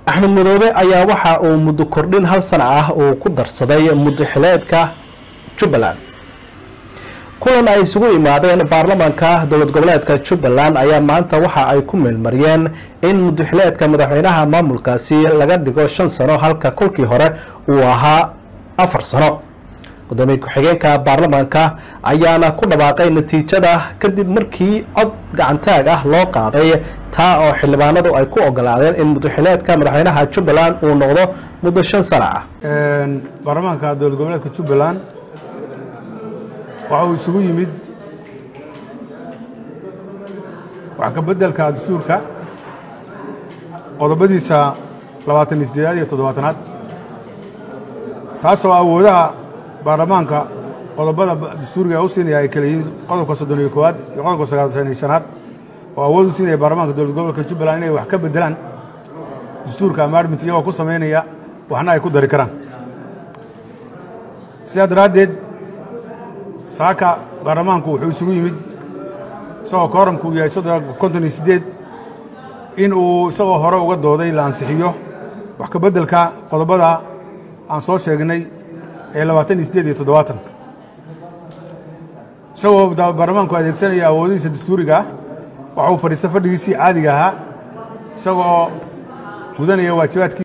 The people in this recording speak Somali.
axmed madoobe ayaa waxa uu muddo kordhin hal sano ah uu ku darsaday muddo xileedka Jubbaland kulan ay isugu yimaadeen baarlamaanka dowlad goboleedka Jubbaland ayaa maanta waxa ay ku meelmariyeen in muddo xileedka madaxweynaha maamulkaasi laga dhigo 5 sano halka kulkii hore uu ahaa 4 sano gudoomiye ku-xigeenka baarlamaanka ayaana ku dhawaaqay natiijada kadib markii cod gacantaag ah loo qaaday taa oo xildhibaanadu ay ku ogolaadeen in muddo xileedka madaxweynaha Jubbaland uu noqdo muddo 5 sano ah baarlamaanka dowlad goboleedka Jubbaland waxa uu isugu yimid wax ka bedelka dastuurka qodobadiisa 28 iyo 7aad taasoo awoodaha baarlamaanka qodobada dastuuriga u siinaya ay kala yihiin qodobka 31aad iyo qodobka 95aad oo awood u siinaya baarlamaanka dowlad gobolka Jubbaland inay wax ka bedelaan dastuurka amendment iyagoo ku sameynaya waxna ay ku dari karaan sidaa daraadeed saaka baarlamaanku wuxuu isugu yimid isagoo kooramku yahay 58 in uu isagoo hore uga dooday la ansixiyo wax ka bedelka qodobada aan soo sheegnay ee 28 iyo 7 isagoo baarlamaanku adeegsanaya awoodihiisa dastuuriga waxa uu fadhiistay fadhigiisii caadiga ahaa isagoo gudanaya waajibaadkii